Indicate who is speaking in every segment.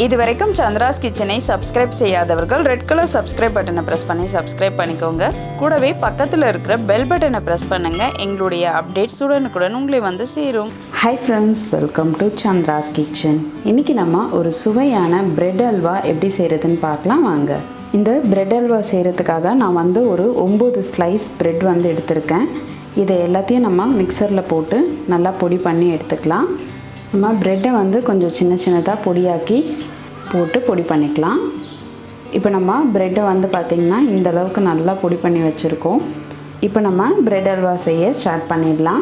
Speaker 1: இதுவரைக்கும் சந்திராஸ் கிச்சனை சப்ஸ்கிரைப் செய்யாதவர்கள் ரெட் கலர் சப்ஸ்கிரைப் பட்டனை ப்ரெஸ் பண்ணி சப்ஸ்கிரைப் பண்ணிக்கோங்க. கூடவே பக்கத்தில் இருக்கிற பெல் பட்டனை ப்ரெஸ் பண்ணுங்க. எங்களுடைய அப்டேட்ஸ் உடனுக்குடன் உங்களை வந்து சேரும்.
Speaker 2: Hi friends, welcome to Chandra's kitchen. இன்றைக்கி நம்ம ஒரு சுவையான பிரெட் அல்வா எப்படி செய்கிறதுன்னு பார்க்கலாம் வாங்க. இந்த பிரெட் அல்வா செய்கிறதுக்காக நான் வந்து ஒரு 9 ஸ்லைஸ் பிரெட் வந்து எடுத்திருக்கேன். இதை எல்லாத்தையும் நம்ம மிக்சரில் போட்டு நல்லா பொடி பண்ணி எடுத்துக்கலாம். நம்ம ப்ரெட்டை வந்து கொஞ்சம் சின்ன சின்னதாக பொடியாக்கி போட்டு பொடி பண்ணிக்கலாம். இப்போ நம்ம ப்ரெட்டை வந்து பார்த்திங்கன்னா இந்த அளவுக்கு நல்லா பொடி பண்ணி வச்சுருக்கோம். இப்போ நம்ம பிரெட் அல்வா செய்ய ஸ்டார்ட் பண்ணிடலாம்.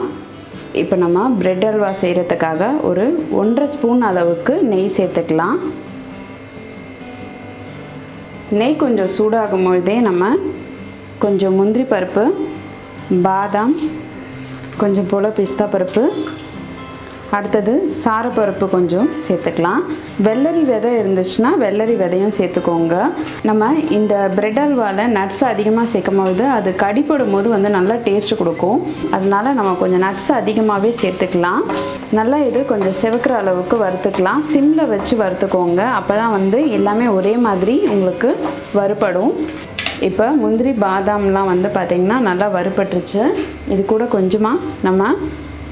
Speaker 2: இப்போ நம்ம பிரெட் அல்வா செய்கிறதுக்காக ஒரு 1.5 ஸ்பூன் அளவுக்கு நெய் சேர்த்துக்கலாம். நெய் கொஞ்சம் சூடாகும் பொழுதே நம்ம கொஞ்சம் முந்திரி பருப்பு, பாதாம், கொஞ்சம் போல் பிஸ்தா பருப்பு, அடுத்தது சாரப்பருப்பு கொஞ்சம் சேர்த்துக்கலாம். வெள்ளரி விதை இருந்துச்சுன்னா வெள்ளரி விதையும் சேர்த்துக்கோங்க. நம்ம இந்த பிரெட் அல்வாவில் நட்ஸ் அதிகமாக சேர்க்கும் பொழுது அது கடிப்படும் போது வந்து நல்லா டேஸ்ட்டு கொடுக்கும். அதனால நம்ம கொஞ்சம் நட்ஸ் அதிகமாகவே சேர்த்துக்கலாம். நல்லா இது கொஞ்சம் செவக்கிற அளவுக்கு வறுத்துக்கலாம். சிம்மில் வச்சு வறுத்துக்கோங்க. அப்போ தான் வந்து எல்லாமே ஒரே மாதிரி உங்களுக்கு வறுபடும். இப்போ முந்திரி பாதாம்லாம் வந்து பார்த்திங்கன்னா நல்லா வறுபட்டுருச்சு. இது கூட கொஞ்சமாக நம்ம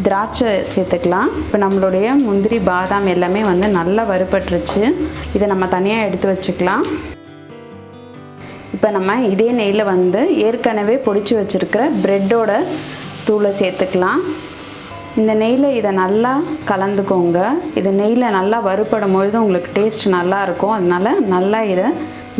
Speaker 2: திராட்சை சேர்த்துக்கலாம். இப்போ நம்மளுடைய முந்திரி பாதாம் எல்லாமே வந்து நல்லா வறுபட்டுருச்சு. இதை நம்ம தனியாக எடுத்து வச்சுக்கலாம். இப்போ நம்ம இதே நெய்யில் வந்து ஏற்கனவே பொடிச்சு வச்சுருக்கிற ப்ரெட்டோட தூளை சேர்த்துக்கலாம். இந்த நெய்யில் இதை நல்லா கலந்துக்கோங்க. இது நெய்யில் நல்லா வறுபடும் பொழுது உங்களுக்கு டேஸ்ட் நல்லாயிருக்கும். அதனால நல்லா இதை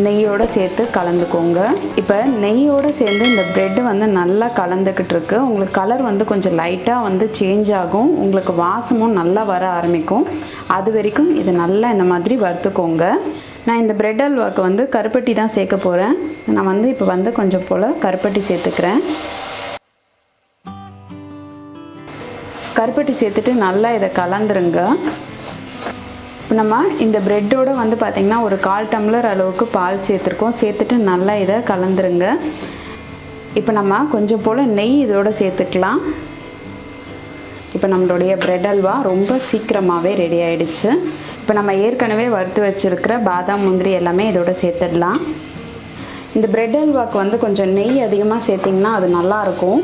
Speaker 2: நெய்யோடு சேர்த்து கலந்துக்கோங்க. இப்போ நெய்யோடு சேர்ந்து இந்த ப்ரெட்டு வந்து நல்லா கலந்துக்கிட்டு இருக்கு. உங்களுக்கு கலர் வந்து கொஞ்சம் லைட்டாக வந்து சேஞ்ச் ஆகும். உங்களுக்கு வாசமும் நல்லா வர ஆரம்பிக்கும். அது வரைக்கும் இது நல்லா இந்த மாதிரி வறுத்துக்கோங்க. நான் இந்த பிரெட் அல்வாவுக்கு வந்து கருப்பட்டி தான் சேர்க்க போகிறேன். நான் வந்து இப்போ வந்து கொஞ்சம் போல் கருப்பட்டி சேர்த்துக்கிறேன். கருப்பட்டி சேர்த்துட்டு நல்லா இதை கலந்துருங்க. இப்போ நம்ம இந்த ப்ரெட்டோடு வந்து பார்த்திங்கன்னா ஒரு 1/4 டம்ளர் அளவுக்கு பால் சேர்த்துருக்கோம். சேர்த்துட்டு நல்லா இதை கலந்துருங்க. இப்போ நம்ம கொஞ்சம் போல் நெய் இதோடு சேர்த்துக்கலாம். இப்போ நம்மளுடைய பிரெட் அல்வா ரொம்ப சீக்கிரமாகவே ரெடி ஆகிடுச்சு. இப்போ நம்ம ஏற்கனவே வறுத்து வச்சுருக்கிற பாதாம் முந்திரி எல்லாமே இதோட சேர்த்துடலாம். இந்த பிரெட் அல்வாவுக்கு வந்து கொஞ்சம் நெய் அதிகமாக சேர்த்திங்கன்னா அது நல்லாயிருக்கும்.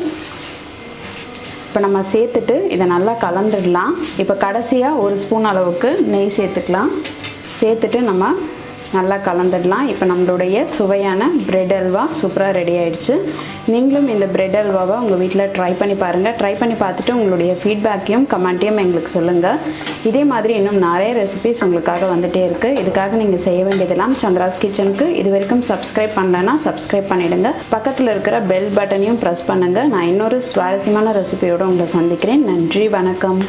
Speaker 2: இப்போ நம்ம சேர்த்துட்டு இதை நல்லா கலந்துடலாம். இப்போ கடைசியாக 1 ஸ்பூன் அளவுக்கு நெய் சேர்த்துக்கலாம். சேர்த்துட்டு நம்ம நல்லா கலந்துடலாம். இப்போ நம்மளுடைய சுவையான பிரெட் அல்வா சூப்பராக ரெடி ஆகிடுச்சு. நீங்களும் இந்த பிரெட் அல்வாவை உங்கள் வீட்டில் ட்ரை பண்ணி பாருங்கள். ட்ரை பண்ணி பார்த்துட்டு உங்களுடைய ஃபீட்பேக்கையும் கமெண்ட்டையும் எங்களுக்கு சொல்லுங்கள். இதே மாதிரி இன்னும் நிறைய ரெசிபிஸ் உங்களுக்காக வந்துகிட்டே இருக்குது. இதுக்காக நீங்கள் செய்ய வேண்டியதெல்லாம் சந்திராஸ் கிச்சனுக்கு இது வரைக்கும் சப்ஸ்கிரைப் பண்ணலைன்னா சப்ஸ்கிரைப் பண்ணிவிடுங்க. பக்கத்தில் இருக்கிற பெல் பட்டனையும் ப்ரெஸ் பண்ணுங்கள். நான் இன்னொரு சுவாரஸ்யமான ரெசிபியோடு உங்களை சந்திக்கிறேன். நன்றி, வணக்கம்.